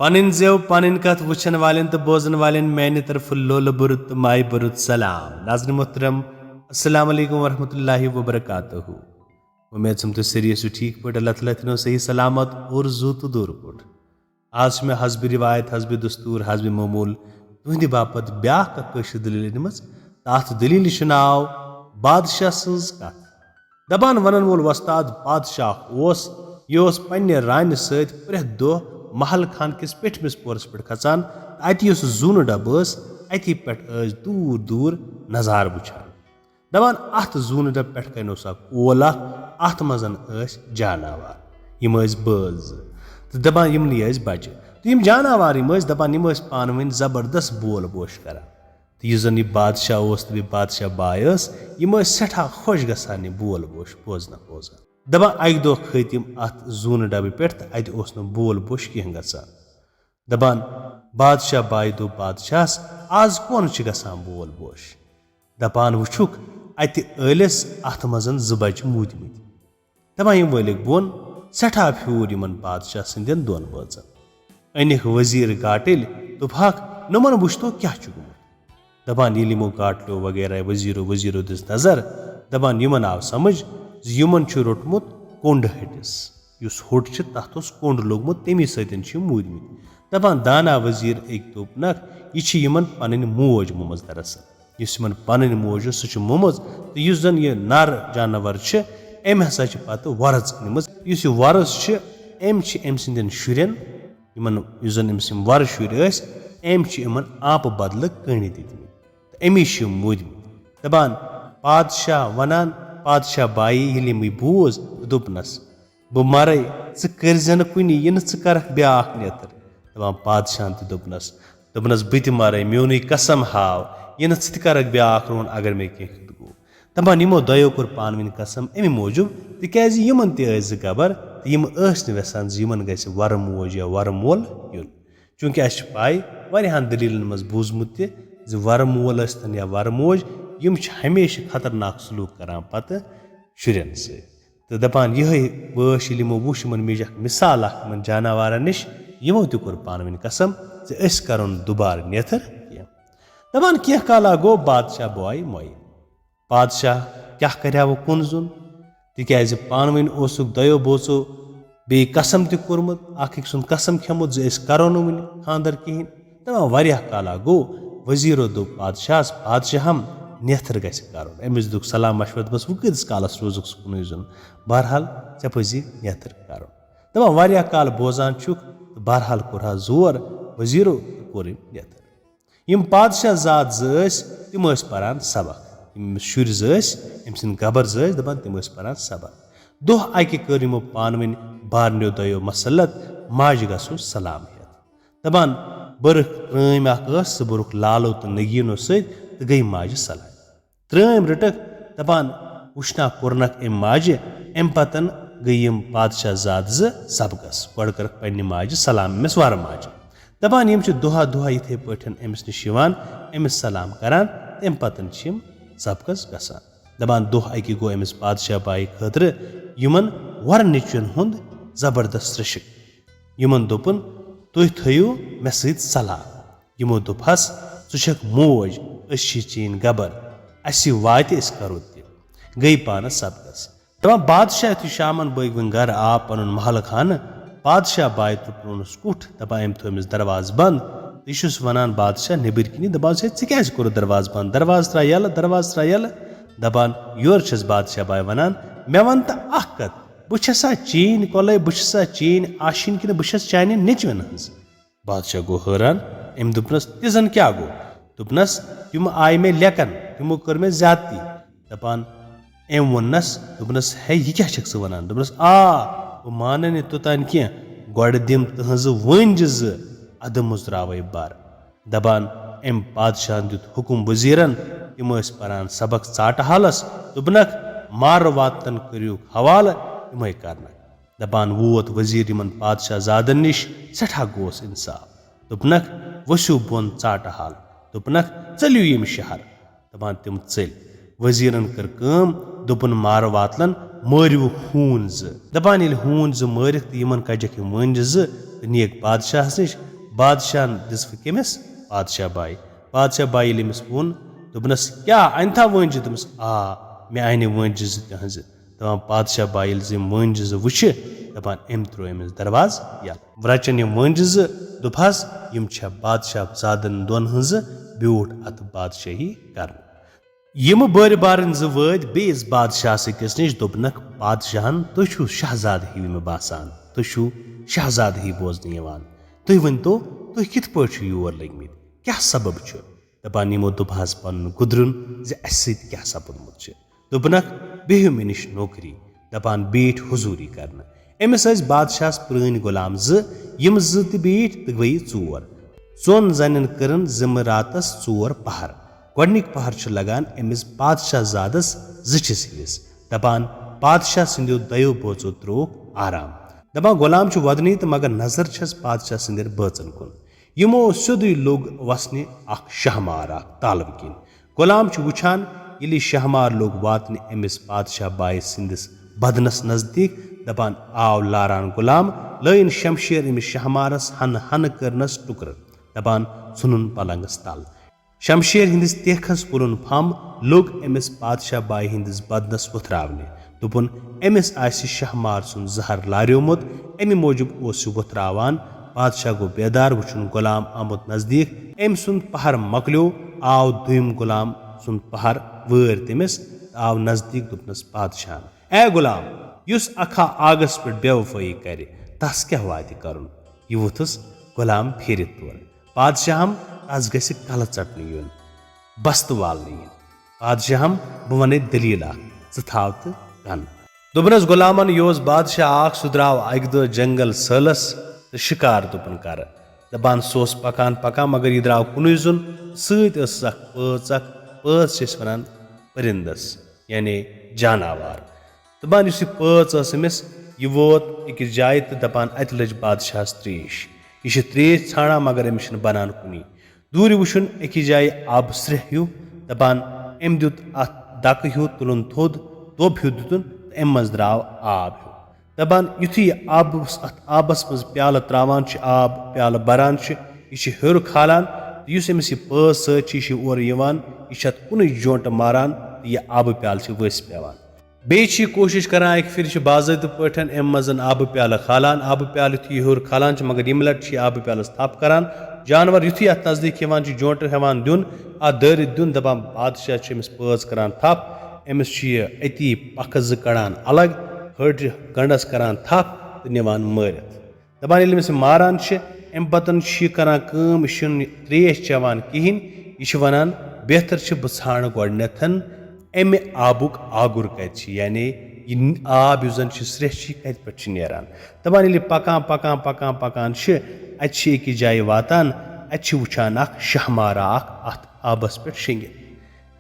पनिन जेव पनिन कथ वुचन वालें तो बोजन वालें मैंने तरफ लोल बुरुत माई बुरुत सलाम नाज़रीन मोहतरम अस्सलाम वालेकुम वरहमतुल्लाहि वबरकातुहू। उम्मीद तुम तो सरी ठीक पे अल्लाह ताला थो सही सलामत और जू तो दूर पुट। आज मैं हस्ब रिवायत हस्ब दस्तूर हस्ब ममूल तुंद बापत ब्या कशर दलील निमज तथ दलील नाव बादशाह सज कथ दपान वन वोल वस्ताद बादशाह यह पन्ने रान सत प्रेथ दो महल खान किस पेठमिस पोरस पे खचान अत जून डब अति पे दूर दूर नज़ार वुचान दपान अत जून डब पे कनो सा कोल अत मजन जानवर यम बज तो दपान यमन बचे तो यम जानवर दपान यम पान वन जबरदस्त बोल बोश कर तो यह जन यह बादशाह तो बादशाह बाय यम सठा खुश गसान यह बोल बोश बोजन बोजान दपान अक दो खत अत जून डब पे अत बोल बोश कह गसान दपान बादशाह बाय दो बादशाह आज कौन गसान बोल बोश दपान वुचुक अत ٲलस अत मजन ज बच्चे मूदमत दपान यम वलिक बोन सठा फ्यूर यमन बादशाह सदन दोन बचन अनिक वजीर गाटिल दोपहक नमन वुचतो क्या गुमुत दपान ये यमो गाटलो वगैरह वजीरो दिस नजर दपान यमन आव समझ यमन रोटमुत कोंड हटिस युस होट तथ कोंड लोगमुत तमी सतन मूदमत दपान दाना वजीर एक दोपनक यह यमन पन मोज मुमज दरअसल इस पन मोज सह मुमज तो इस जन यह नर जानवर अम हसा पत वरज अनमज इस वरज अम सदन शुरन जन अम्स वर शुर अम आप बदल कण दितमत अमी मूदमत दपान बादशाह वनान बादशाह बाई ये बूज दोपनस बह मर कर्जन कुन यह कर ब्या नेतर दपान बादशाह दोपनस बह मर मोन कसम हाव यह कर ब्या रोन अगर मे कह गो दपान यमो दयो कोर पान वन कसम अमे मूजूब तिकाज यमन त गबर तो यम वेसान यमन गस वर मोज या वर मोल युन चूंकि अस पाई वारियाहन दलीलन मज बूजमुत वर मोल या वर मोज यम हमेशा खतरनाक सलूक करान पत शुरन से तो दपान यह बश यमो वुश मेज मिसाल जानवर नश यमो त कोर पान वन कसम करोन दुबार नेथर दपान कह काला गो बादशाह बॉय मोय बादशाह क्या कर वो कुन जुन तिकाज पान वन दयो बोचो बे कसम तोर्मुत अख सुन कसम खेमुत करो वन खानदर कहें दपान वारिया काला गो वजीरो दो बादशाह नेथर गस करो अमिस दुख सलाम मशवत बस वो कस कालस रोजुक कुन जुन बहरहाल ऐ पजी नेथर करो दपान वारिया काल बोजान चुक बहरहाल कोर जोर वजीरो कोर नेथर यम बादशाह जात तम पान सबक शुर अम सद गबर दपान तम पान सबक दोह अकि कर यमो पान वन बारनो दयो मसलत माज गसो सलाम हेत दपान बर्ख त्रम सह बरुख लालो तो नगीनो सत गई माज सलाम त्रम रटक दपान वुशना कोरनक अम माज अम पतन गई यम बादशाह जात सबकस गड कर पन्ने माज सलाम अमिस वर माज दपान यम दुहा दुहा इथे पठन अमिस निश अमिस सलाम करान तम पतन सबकस गसान दपान दोह अकि गो अमिस बादशाह बाई खतर यमन वर निचन हुंद जबरदस्त रशिक यमन दोपन तुह थयु मे सत सलाह यमो दोपहस षक मोज अशी चीन गबर असी वात करो त गई पानस सबकस दपान बादशाह यु शामन बग वन गर आ पन महल खान बादशाह बाय त्रुपनस कुठ दपान अम थोमिस दरवाज बंद यह वनान बादशाह नबर कन दपान क्या कोर दरवाज बंद दरवाज त्रा यल दपान योर बादशाह बाय वनान मे वन तो कत बसा चीन कोल बसा चीन आशिन कि बस चान नचवन हज बादशाह गो हैरान अम दोपनस तिजन क्या गो दोपनस तुम आय मे लेकन तुमो कर मे ज्यादती दपान अम वोनस दोपनस है यह क्या स वनान दोपनस बह मान तोतान कह गड दिम तहज वंज अद मुजराव बार दपान अम बादशाह दुत हुकुम वजीरन तम पान सबक चाट हालस दोपनक मार वातन करू हवाल तम कर दपान वोत वजीर यमन बादशाह जादन निश सठा गोस इंसाफ दोपनक वसु बोन चाट हाल दोपनक चलियो यम शहर दपान तम चल वजीरन कर दोपन मार वातलन मारिव हून दपान ये हून मारिक तो यमन कजक मंज नीक बादशाह नश बादशाह दिस कमिस बादशाह बाई अमिस वोन दोपनस क्या अनथा वंज दोपस मे अन वंज तहज दपान बादशाह बाई वंज वुच दपान अम त्रो अमिस दरवाज या रचन यम वंज दोपहस यम छा बादशाह जादन दोन हज ब्यूट अत बादशाही कर यम बर बारन वत बेस बादशाह सिकस नश दोपनक बादशाहन तुह शहजाद ही मे बासान तुह शहजाद ही बोजन यवान तुह वन तो तुह कित पट योर लगमित क्या सबब दपान यमो दोपहस पन गुदरुन क्या सपदमुत दोपनक बिहु मे निश नौकरी दपान बीठ हुजूरी करन अमिस बादशाह पुरान गुलाम यम बीठ तो गई चोन जन करन जमरातस 4 पहर गोडनिक पहर लगान अमिस बादशाह जादस जिस हिस दपान बादशाह सिंदो दयो बोचो त्रोक आराम दपान गुलाम वदनी तो मगर नजर छस बादशाह सिंदर बचन कुन यमो सोदुई लोग वसने शहमार तालब किन गुलाम वुछान यदि शहमार लोग वातने अमिस बादशाह बाई सिंदिस बदनस नजदीक दपान आव लारान गुलाम लयन शमशेर अमिस शहमारस हन हन करनस टुकर दपान सुनुन पलंगस तल शमशेर हिंदिस तेखस पुरुन फम लोग अमिस बादशाह बाई हिंदिस बदनस उथरावने दोपुन अमिस आसि शहमार सुन जहर लार्योमुत अमि मौजूब ओस उथरावान बादशाह गो बेदार वुचुन गुलाम आमुत नजदीक अम सुन पहर मकलो आव दुम गुलाम सुन पहर वर तमिस आव नजदीक दोपनस बादशाह ए गुलाम युस अखा आगस पे बेवफाई करे तस क्या वात करुन यह वुथस गुलाम फेरित तौर बादशाहम तस गस कल चटन युन बस्त वालने इन बादशाहम बह वन दलील थाव तो कन दोपनस गुलामन योस बादशाह सह द्राव अक दह जंगल सलस तो शिकार दोपन कर दपान सोस पकान पकान मगर यह द्राव कुन जुन पच वन परिंदस यानी जानवर दपान पच अमिस यह वोत अकिस जाय तो दपान अत लज बादशाह त्रेश यह त्रेश छाना मगर अमिस बनान कुनी दूर वुचुन अकिस जाय आब स्रह हूँ दपान अम दुत अत दक हूँ तुलन थोद दोब हूँ दुतन अम मज द्राव आब हूँ दपान युथु आबस मज प्याल त्रावान आब प्याल बरान यह हर खालान तो अमिस यह पच सच और यह कुन जोट मारान तो यह आब प्याल वस पेवान बे कोशिश करान एक फिर बाज़ात पे अम मजन आब प्याल खालान आब प्याल यु हर खालान मगर यम लट आब प्यालस थप करान जानवर युथु अत नजदीक जोट हेवान दिन अत दरित दिन दपान बादशाह अमिस पच करान थप अमिस अति पख कड़ान अलग हट गंडस करान थप तो निवान मारित दपान ये अमिस मारान अम पतन करान त्रेश चवान कहें यह वनान बेहतर बह ाण गोडन अमे आबुक आगुर कत यानी आब जन स्रेह कत पे नेरान दपान ये पकान पकान पकान पकान अत जाय वातान अत वुचान शहमारा अत आबस पे शेंगित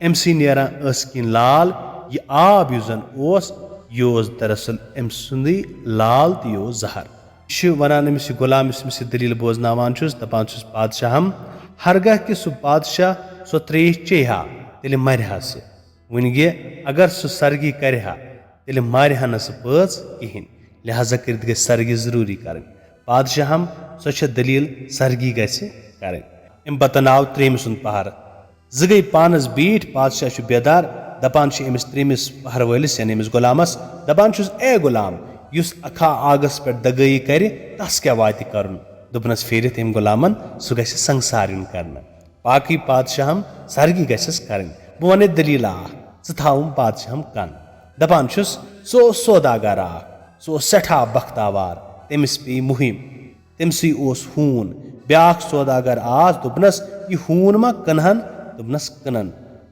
अमसी नेरान किन लाल यह आब जन यह दरअसल अम सुंद लाल तो यह जहर यह वनान अमिस गुलाम अमिस दलील बोजनावान दपान बादशाहम हरगह कि सह बादशाह सो त्रेश चेहा तेल मरहा सह वन गे अगर सह सरगी करहा तेल मारहा न सह पच कहें लिहाजा कर सरगी जरूरी कर बादशाहम सो दलील सरगी कर अम पतन आव त्रेम सुन पहर गई पानस बीठ बादशाह बेदार दपान अमिस त्रेमिस पहर वलिस यानी अमिस गुलामस दपान ए गुलाम युस अखा आगस पे दगई कर तस क्या वात कर दोपनस फेरित अम गुलामन सह गस संसार युन कर बाकी बादशाहम सरगी गस कर बह वन दलील थावम बादशाहम कन दपान सो सौदागर सो सठा बख्तावार तमिस पे मुहिम तमसी हून ब्या सौदागर दोपनस यह हून मा कनहन दोपनस कनन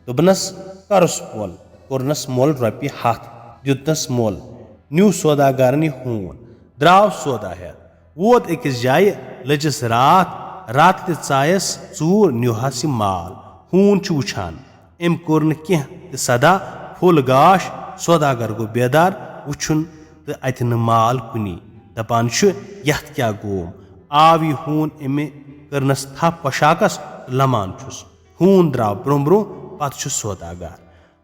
दोपनस करस मोल कोरनस मोल रपि हथ दितनस मोल न्यू सौदागरन यह हून द्राव सौदा हेत वोत अकिस जाय लजस रात तायस चूर न्यूहस माल हून वुचान अम कोर कह सदा फुल गाश सौदागर गो बेदार वुचुन तो अत माल कुनी दपान यथ क्या गोम आव यह हून अमे करनस थप पोशाकस लमान हून द्राव ब्रोह ब्रोह पत सौदागर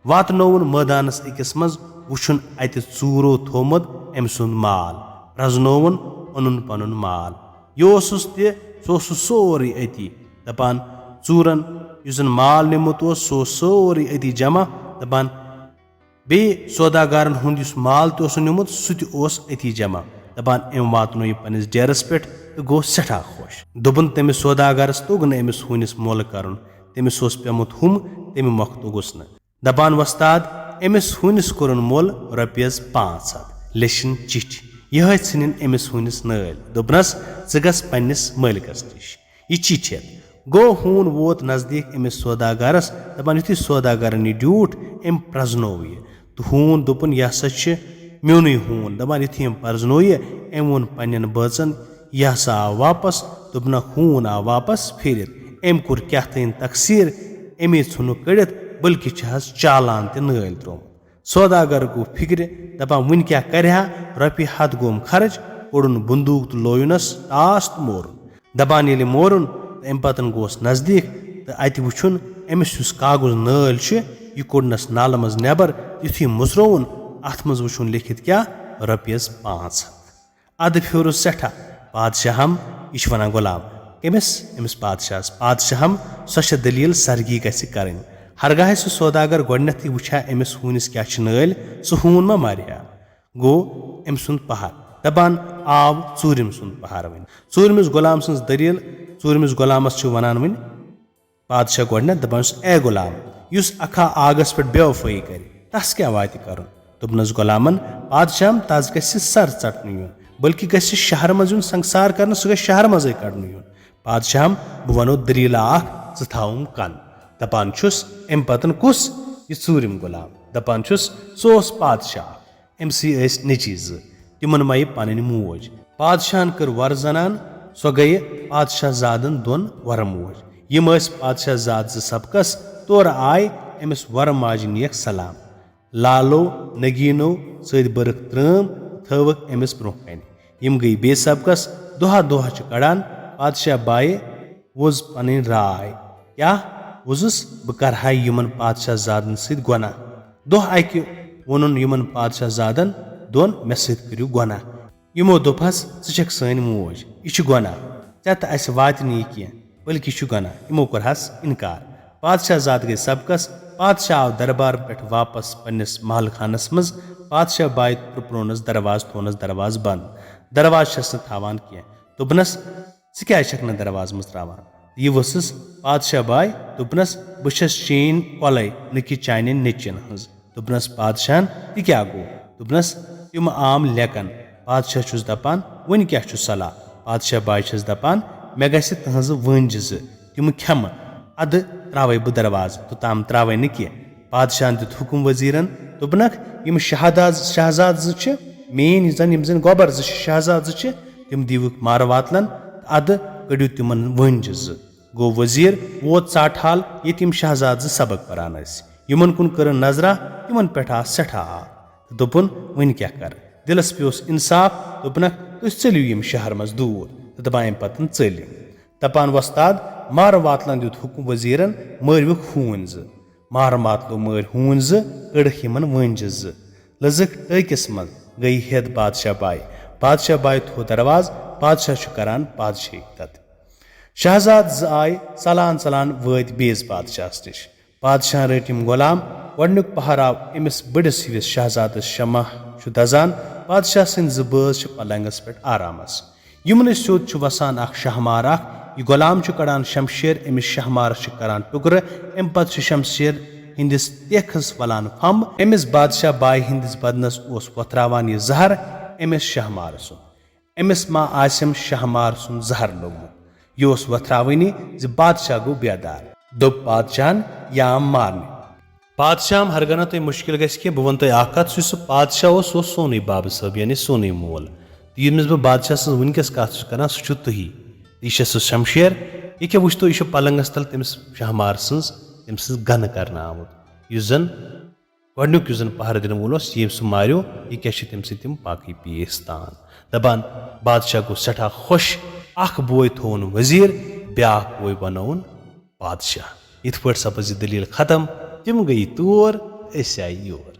वातनौन मैदानस अकिस मज वुछुन अति चूरो थोमुत अमि सुंद माल प्रजनोवन ओनुन पनुन माल योसुस ते सो सोरी अति दपान चूरन युजन माल निमुत सो सोरी अति जमा दपान बे सौदागारन हुंद युस माल ते निमुत सुत अति जमा दपान एम वातनो यह पनिस डेरस पे तो गो सठा खुश दोपन तमिस सौदागरस तोग न अमिस हूनिस मोल करन तमिस पेमुत हुम तमि मख तोगुस न दपान वस्ताद अमिस हूनिस कोरन मोल रॉपियस 500 लेशिन चिठ यह इन अमिस हूनिस नल दोपनस गस पन्निस मालिकस निश यह चिठ गो हून वोत नजदीक अमिस सौदागरस दपान युथि सौदागरन यह ड्यूट अम प्रजनो यह तो हून दोपन यह हसा म्यून हून दपान युथि प्रजनो यह अम वोन पन्न बचन यह हसा आव वापस दोपन हून आव वापस फिरित अम कोर क्या तकसीर अमी छु कड़ित बल्कि चालान ते नल त्रोमुत सौदागर गो फिक्र दपान वन क्या करहा रॉपि 100 गोम खर्च कोड़न बंदूक तो लोयुनस ताश तो मोरुन दपान ये मोरुन अम पतन गोस नजदीक तो अत वुछुन अमिस युस कागज नल यह कोड़नस नाल मज नेबर युथि मुसरोन अथ मज वुछुन लिखित क्या रॉपियस 500 अद फ्योरुस सठा बादशाहम यह वन गुलाम कमिस अमिस बादशाहम सो दलील सरगी गि कर हरगाह सह सौदागर गोडनथ वुछा अमिस हूनिस क्या नल सह हून मा मारिया गो अम सुंद पहाड़ दपान आव चूरिम सुंद पहाड़ वन चूरमिस गुलाम सज दलील चूरमिस गुलामस वनान वन बादशाह गोडनथ दपान ए गुलाम युस अखा आगस पे बेवफाई कर तस क्या वात कर दोपनस गुलामन बादशाह तस गि सर चटन यून बल्कि गि शहर मज संसार कर सह शहर मजे कड़न यून बादशाह बह वनो दलील ज थाउम कन दपान छुस अम पतन कुस यह चूरिम गुलाम दपान छुस सो बादशाह अमसी नची तिमन मई पन मोज बादशाहन कर वर जनान सो गई बादशाह जादन दोन वर मोज यम बादशाह जाद सबकस तौर आय अमिस वर माज नियक सलाम लालो नगीनो सद बर्क त्रम थवक अमिस ब्रोह कन यम गई बे सबकस दोहा दोहा कड़ान बादशाह बाय वोज पन राय क्या वोजुस बह करहा यमन बादशाह जादन सद गुनाह दोह अकि वोनुन यमन बादशाह जादन दोन मे सद करियो गुनाह यमो दोपहस षक सन मोज यह गुनाह ऐ तो अस वात कह बल्कि गुनाह यमो कोरहस इनकार बादशाह जाद गई सबकस बादशाह आव दरबार पे वापस पन्निस महल खानस मज बादशाह बाय त्रुप्रोनस दरवाज थोनस दरवाज बंद दरवाज छस थावान कह दोपनस क्या दरवाज मज त्रावान यह वसस बादशाह बाय दोपनस बस चीन कोल न कि चान नचिन हज दोपनस बादशाह तह क्या गो दोपनस तम आम लेकन बादशाह छुस दपान वन क्या सलाह बादशाह बाय छस दपान मे गि तहज वंज तम खेम अद त्रावे बह दरवाज तो तम त्रावे न कह बादशाह दित हुकुम वजीरन दोपनक यम शहजाद मेन जन गोबर शहजाद तम दीवुक मार वातलन अद कड़ियो तिमन वंज गो वजीर वोत चाट हाल ये तम शहजाद सबक परान यमन कुन कर नजरा तिमन पे सठा दोपन वन क्या कर दिलस पे इंसाफ दोपनक तुम चलियो यम शहर मज दूर तो दपान पतन चलिम दपान वस्ताद मार वातलन दित हुकुम वजीरन मरविक हून मार मातलो मर हून कड़क यमन वंज लजक टकिस मज गई हेद बादशाह बाय थो दरवाज बादशाह करान बादशाही तत शहजाद आय चलान चलान वत बेस बादशाह निश बादशाह रट यम गुलाम गोडनुक पहर आव अमिस बड़िस हिविस शहजादस शमा दजान बादशाह सद जबज पलंगस पे आरामस यमन सोद वसान शहमार यह गुलाम कड़ान शमशेर अमिस शहमारस करान टुकर अम पत शमशेर हिंदिस तेखस वलान फम अमिस बादशाह बाय हिंदिस बदनस वथरावान यह जहर अमिस शहमार सुन अमिस मा आसम शहमार सुन जहर लोगमुत यह वथरावनी बादशाह गो बेदार दोप बादशाहन याम मारने बादशाह हरगना तुम मुश्किल गि बह वन तुम कत सह बादशाह सोन बाब साहब यानी सोन मोल यमिस बह बादशाह वनकस कत कर सह तुही यह सह शमशेर यह क्या वो यह पलंगस तल तमिस शहमार तम गन कर आमुत जन गोडनुक पहर दिन वोल ये सह मारो यह क्या तम तम बाकी पेश तान दपान बादशाह गो सठा खुश अख बोय थोन वजीर ब्या बोय बनौन बादशाह इत पे सपज दलील खत्म तम गई तौर अस आय योर।